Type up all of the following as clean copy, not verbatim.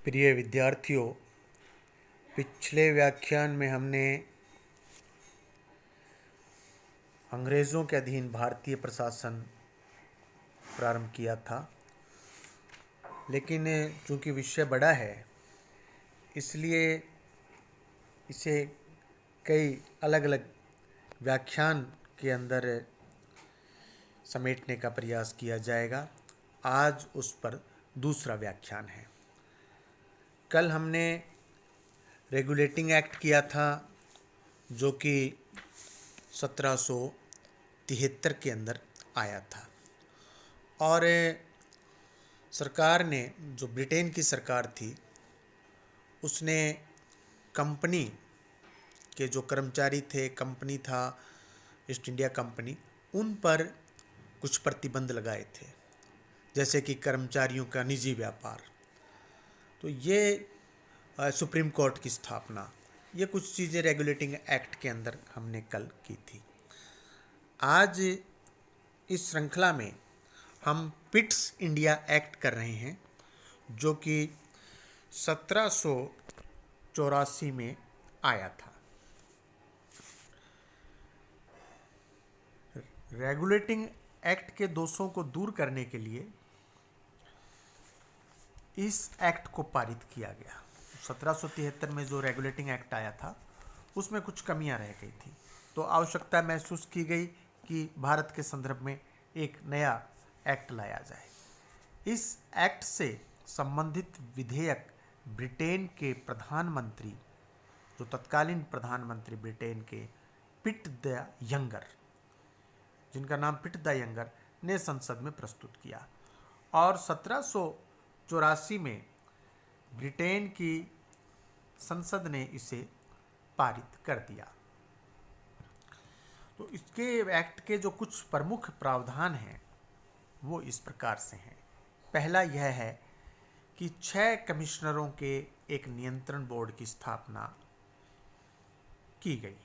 प्रिय विद्यार्थियों, पिछले व्याख्यान में हमने अंग्रेज़ों के अधीन भारतीय प्रशासन प्रारंभ किया था, लेकिन चूंकि विषय बड़ा है इसलिए इसे कई अलग अलग व्याख्यान के अंदर समेटने का प्रयास किया जाएगा। आज उस पर दूसरा व्याख्यान है। कल हमने रेगुलेटिंग एक्ट किया था जो कि 1773 के अंदर आया था और सरकार ने, जो ब्रिटेन की सरकार थी, उसने कंपनी के जो कर्मचारी थे, कंपनी था ईस्ट इंडिया कंपनी, उन पर कुछ प्रतिबंध लगाए थे, जैसे कि कर्मचारियों का निजी व्यापार। तो ये सुप्रीम कोर्ट की स्थापना, ये कुछ चीज़ें रेगुलेटिंग एक्ट के अंदर हमने कल की थी। आज इस श्रृंखला में हम पिट्स इंडिया एक्ट कर रहे हैं जो कि 1784 में आया था। रेगुलेटिंग एक्ट के दोषों को दूर करने के लिए इस एक्ट को पारित किया गया। 1773 में जो रेगुलेटिंग एक्ट आया था उसमें कुछ कमियां रह गई थी, तो आवश्यकता महसूस की गई कि भारत के संदर्भ में एक नया एक्ट लाया जाए। इस एक्ट से संबंधित विधेयक ब्रिटेन के प्रधानमंत्री, जो तत्कालीन प्रधानमंत्री ब्रिटेन के पिट द यंगर, जिनका नाम पिट द यंगर, ने संसद में प्रस्तुत किया और 1784 में ब्रिटेन की संसद ने इसे पारित कर दिया। तो इसके एक्ट के जो कुछ प्रमुख प्रावधान हैं वो इस प्रकार से हैं। पहला यह है कि 6 कमिश्नरों के एक नियंत्रण बोर्ड की स्थापना की गई,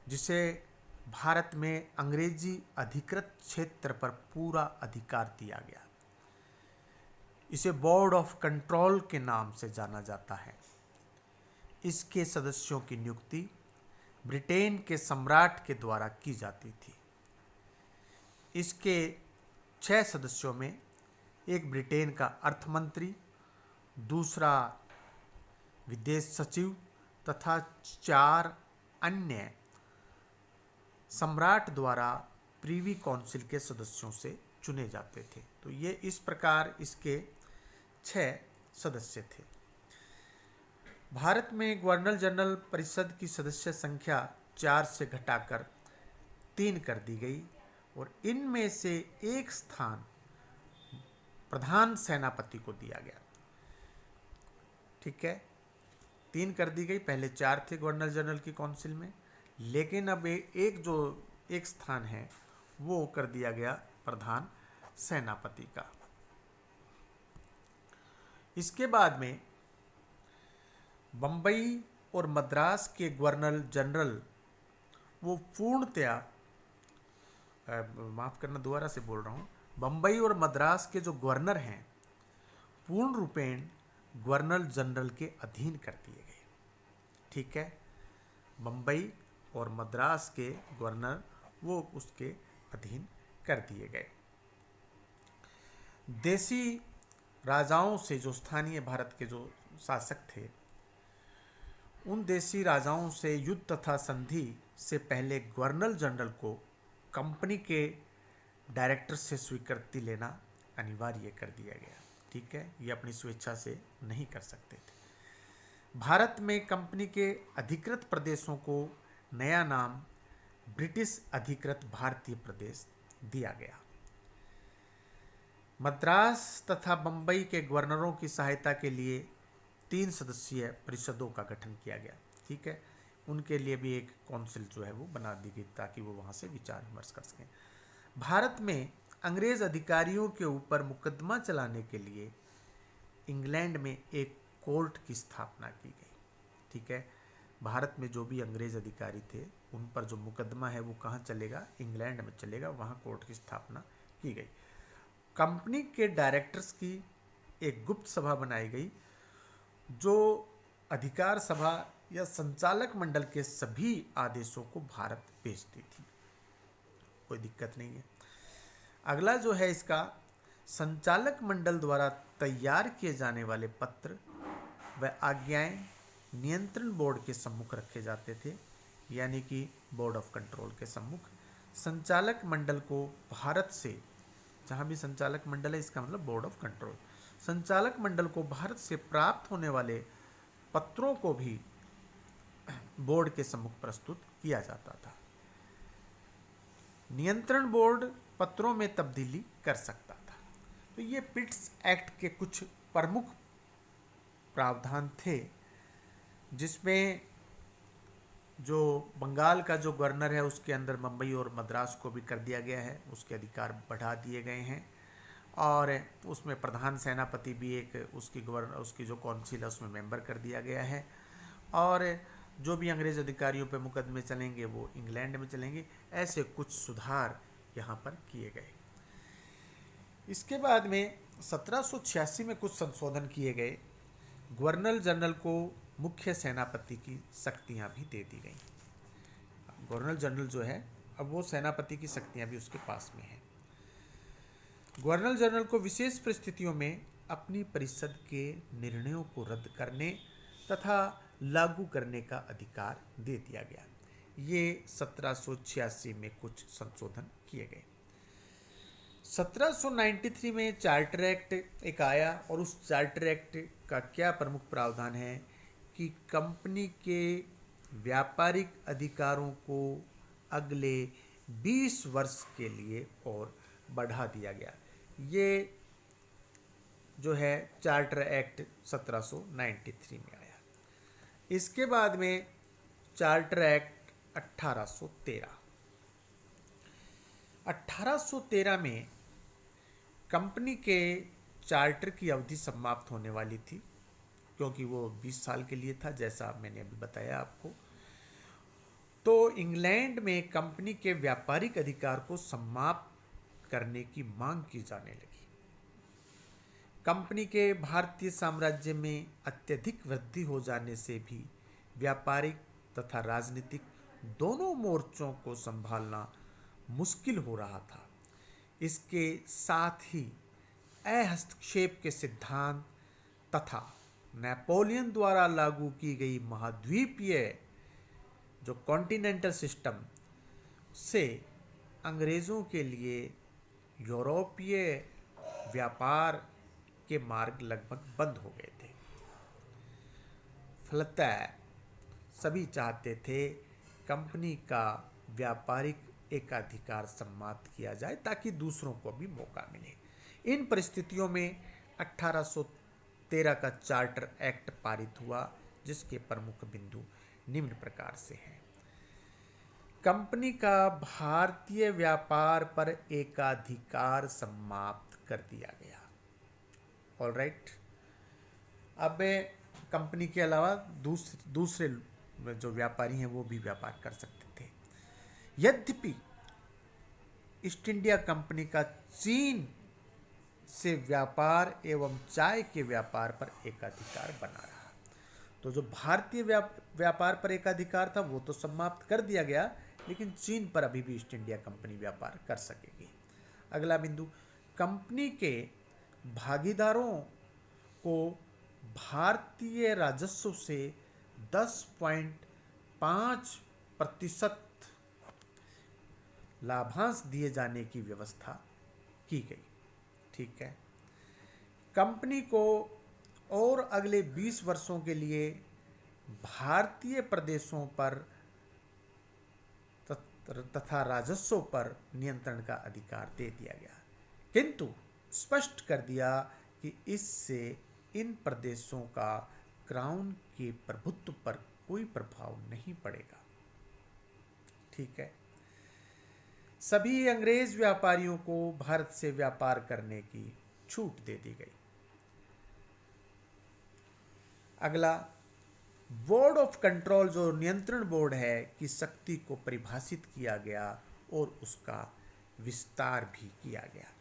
जिसे भारत में अंग्रेजी अधिकृत क्षेत्र पर पूरा अधिकार दिया गया। इसे बोर्ड ऑफ कंट्रोल के नाम से जाना जाता है। इसके सदस्यों की नियुक्ति ब्रिटेन के सम्राट के द्वारा की जाती थी। इसके 6 सदस्यों में एक ब्रिटेन का अर्थमंत्री, दूसरा विदेश सचिव तथा 4 अन्य सम्राट द्वारा प्रीवी काउंसिल के सदस्यों से चुने जाते थे। तो ये इस प्रकार इसके 6 सदस्य थे। भारत में गवर्नर जनरल परिषद की सदस्य संख्या 4 से घटाकर 3 कर दी गई और इनमें से एक स्थान प्रधान सेनापति को दिया गया। ठीक है, 3 कर दी गई। पहले 4 थे गवर्नर जनरल की काउंसिल में, लेकिन अब एक स्थान है वो कर दिया गया प्रधान सेनापति का। इसके बाद में बम्बई और मद्रास के गवर्नर जनरल वो पूर्णतया, माफ़ करना दोबारा से बोल रहा हूँ, बम्बई और मद्रास के जो गवर्नर हैं पूर्ण रूपेण गवर्नर जनरल के अधीन कर दिए गए। ठीक है, बम्बई और मद्रास के गवर्नर वो उसके अधीन कर दिए गए। देसी राजाओं से, जो स्थानीय भारत के जो शासक थे, उन देसी राजाओं से युद्ध तथा संधि से पहले गवर्नर जनरल को कंपनी के डायरेक्टर से स्वीकृति लेना अनिवार्य कर दिया गया। ठीक है, ये अपनी स्वेच्छा से नहीं कर सकते थे। भारत में कंपनी के अधिकृत प्रदेशों को नया नाम ब्रिटिश अधिकृत भारतीय प्रदेश दिया गया। मद्रास तथा बम्बई के गवर्नरों की सहायता के लिए 3 सदस्यीय परिषदों का गठन किया गया। ठीक है, उनके लिए भी एक काउंसिल जो है वो बना दी गई ताकि वो वहाँ से विचार विमर्श कर सकें। भारत में अंग्रेज अधिकारियों के ऊपर मुकदमा चलाने के लिए इंग्लैंड में एक कोर्ट की स्थापना की गई। ठीक है, भारत में जो भी अंग्रेज अधिकारी थे उन पर जो मुकदमा है वो कहाँ चलेगा? इंग्लैंड में चलेगा। वहाँ कोर्ट की स्थापना की गई। कंपनी के डायरेक्टर्स की एक गुप्त सभा बनाई गई जो अधिकार सभा या संचालक मंडल के सभी आदेशों को भारत भेजती थी। कोई दिक्कत नहीं है। अगला जो है इसका, संचालक मंडल द्वारा तैयार किए जाने वाले पत्र व आज्ञाएं नियंत्रण बोर्ड के सम्मुख रखे जाते थे, यानी कि बोर्ड ऑफ कंट्रोल के सम्मुख। संचालक मंडल को भारत से, जहाँ भी संचालक मंडल है इसका मतलब बोर्ड ऑफ कंट्रोल, संचालक मंडल को भारत से प्राप्त होने वाले पत्रों को भी बोर्ड के सम्मुख प्रस्तुत किया जाता था। नियंत्रण बोर्ड पत्रों में तब्दीली कर सकता था। तो ये पिट्स एक्ट के कुछ प्रमुख प्रावधान थे, जिसमें जो बंगाल का जो गवर्नर है उसके अंदर मुंबई और मद्रास को भी कर दिया गया है, उसके अधिकार बढ़ा दिए गए हैं। और उसमें प्रधान सेनापति भी एक उसकी जो काउंसिल है उसमें मेंबर कर दिया गया है। और जो भी अंग्रेज अधिकारियों पे मुकदमे चलेंगे वो इंग्लैंड में चलेंगे। ऐसे कुछ सुधार यहाँ पर किए गए। इसके बाद में 1786 में कुछ संशोधन किए गए। गवर्नर जनरल को मुख्य सेनापति की शक्तियाँ भी दे दी गई। गवर्नर जनरल जो है अब वो सेनापति की शक्तियाँ भी उसके पास में हैं। गवर्नर जनरल को विशेष परिस्थितियों में अपनी परिषद के निर्णयों को रद्द करने तथा लागू करने का अधिकार दे दिया गया। ये 1786 में कुछ संशोधन किए गए। 1793 में चार्टर एक्ट एक आया, और उस चार्टर एक्ट का क्या प्रमुख प्रावधान है कि कंपनी के व्यापारिक अधिकारों को अगले 20 वर्ष के लिए और बढ़ा दिया गया। ये जो है चार्टर एक्ट 1793 में आया। इसके बाद में चार्टर एक्ट 1813 में कंपनी के चार्टर की अवधि समाप्त होने वाली थी, क्योंकि वो 20 साल के लिए था, जैसा मैंने अभी बताया आपको। तो इंग्लैंड में कंपनी के व्यापारिक अधिकार को समाप्त करने की मांग की जाने लगी। कंपनी के भारतीय साम्राज्य में अत्यधिक वृद्धि हो जाने से भी व्यापारिक तथा राजनीतिक दोनों मोर्चों को संभालना मुश्किल हो रहा था। इसके साथ ही हस्तक्षेप के सिद्धांत तथा नेपोलियन द्वारा लागू की गई महाद्वीपीय जो कॉन्टिनेंटल सिस्टम से अंग्रेज़ों के लिए यूरोपीय व्यापार के मार्ग लगभग बंद हो गए थे। फलतः सभी चाहते थे कंपनी का व्यापारिक एकाधिकार समाप्त किया जाए ताकि दूसरों को भी मौका मिले। इन परिस्थितियों में 1813 का चार्टर एक्ट पारित हुआ, जिसके प्रमुख बिंदु निम्न प्रकार से हैं। कंपनी का भारतीय व्यापार पर एकाधिकार समाप्त कर दिया गया। ऑलराइट, अब कंपनी के अलावा दूसरे जो व्यापारी हैं वो भी व्यापार कर सकते थे। यद्यपि ईस्ट इंडिया कंपनी का चीन से व्यापार एवं चाय के व्यापार पर एकाधिकार बना रहा। तो जो भारतीय व्यापार पर एकाधिकार था वो तो समाप्त कर दिया गया, लेकिन चीन पर अभी भी ईस्ट इंडिया कंपनी व्यापार कर सकेगी। अगला बिंदु, कंपनी के भागीदारों को भारतीय राजस्व से 10.5% लाभांश दिए जाने की व्यवस्था की गई। ठीक है। कंपनी को और अगले 20 वर्षों के लिए भारतीय प्रदेशों पर तथा राजस्व पर नियंत्रण का अधिकार दे दिया गया, किंतु स्पष्ट कर दिया कि इससे इन प्रदेशों का क्राउन के प्रभुत्व पर कोई प्रभाव नहीं पड़ेगा। ठीक है। सभी अंग्रेज व्यापारियों को भारत से व्यापार करने की छूट दे दी गई। अगला, बोर्ड ऑफ कंट्रोल जो नियंत्रण बोर्ड है की शक्ति को परिभाषित किया गया और उसका विस्तार भी किया गया।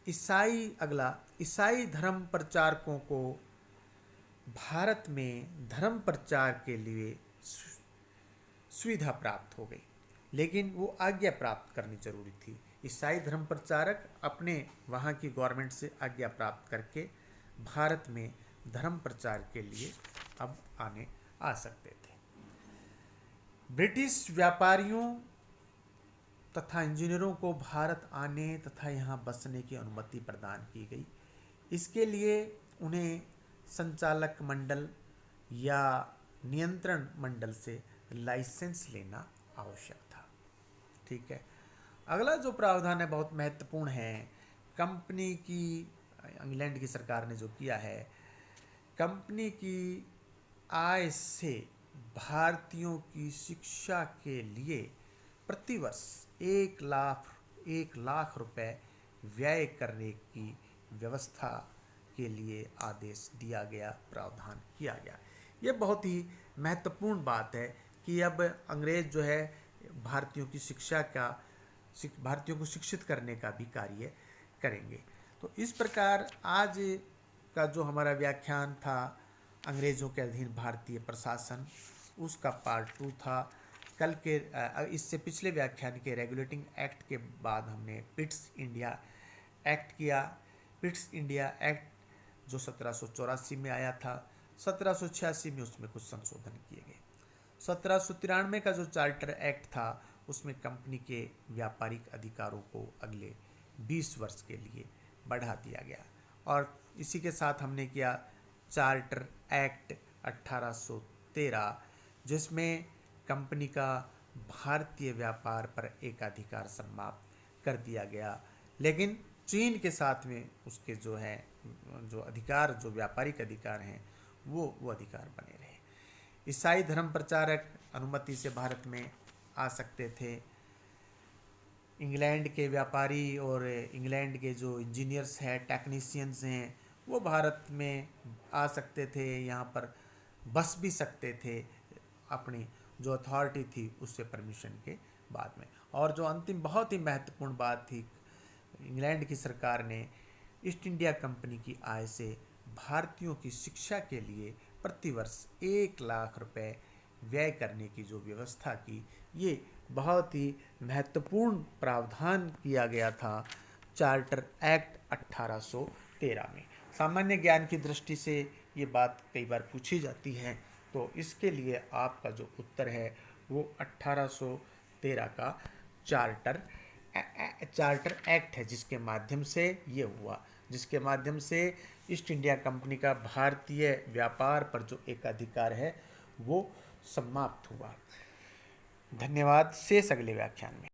ईसाई धर्म प्रचारकों को भारत में धर्म प्रचार के लिए सुविधा प्राप्त हो गई, लेकिन वो आज्ञा प्राप्त करनी जरूरी थी। ईसाई धर्म प्रचारक अपने वहाँ की गवर्नमेंट से आज्ञा प्राप्त करके भारत में धर्म प्रचार के लिए अब आ सकते थे। ब्रिटिश व्यापारियों तथा इंजीनियरों को भारत आने तथा यहाँ बसने की अनुमति प्रदान की गई। इसके लिए उन्हें संचालक मंडल या नियंत्रण मंडल से लाइसेंस लेना आवश्यक था। ठीक है। अगला जो प्रावधान है बहुत महत्वपूर्ण है। कंपनी की इंग्लैंड की सरकार ने जो किया है, कंपनी की आय से भारतीयों की शिक्षा के लिए प्रतिवर्ष 1 लाख रुपए व्यय करने की व्यवस्था के लिए आदेश दिया गया, प्रावधान किया गया। ये बहुत ही महत्वपूर्ण बात है कि अब अंग्रेज जो है भारतीयों को शिक्षित करने का भी कार्य करेंगे। तो इस प्रकार आज का जो हमारा व्याख्यान था अंग्रेज़ों के अधीन भारतीय प्रशासन, उसका पार्ट 2 था। कल के इससे पिछले व्याख्यान के रेगुलेटिंग एक्ट के बाद हमने पिट्स इंडिया एक्ट किया। पिट्स इंडिया एक्ट जो 1784 में आया था, 1786 में उसमें कुछ संशोधन किए गए। 1793 का जो चार्टर एक्ट था उसमें कंपनी के व्यापारिक अधिकारों को अगले 20 वर्ष के लिए बढ़ा दिया गया। और इसी के साथ हमने किया चार्टर एक्ट 1813, जिसमें कंपनी का भारतीय व्यापार पर एकाधिकार समाप्त कर दिया गया। लेकिन चीन के साथ में उसके जो अधिकार, जो व्यापारिक अधिकार हैं, वो अधिकार बने रहे। ईसाई धर्म प्रचारक अनुमति से भारत में आ सकते थे। इंग्लैंड के व्यापारी और इंग्लैंड के जो इंजीनियर्स हैं, टेक्नीशियंस हैं, वो भारत में आ सकते थे, यहाँ पर बस भी सकते थे अपनी जो अथॉरिटी थी उससे परमिशन के बाद में। और जो अंतिम बहुत ही महत्वपूर्ण बात थी, इंग्लैंड की सरकार ने ईस्ट इंडिया कंपनी की आय से भारतीयों की शिक्षा के लिए प्रतिवर्ष 1 लाख रुपए व्यय करने की जो व्यवस्था की, ये बहुत ही महत्वपूर्ण प्रावधान किया गया था चार्टर एक्ट 1813 में। सामान्य ज्ञान की दृष्टि से ये बात कई बार पूछी जाती है, तो इसके लिए आपका जो उत्तर है वो 1813 का चार्टर एक्ट है, जिसके माध्यम से ये हुआ, जिसके माध्यम से ईस्ट इंडिया कंपनी का भारतीय व्यापार पर जो एकाधिकार है वो समाप्त हुआ। धन्यवाद। शेष अगले व्याख्यान में।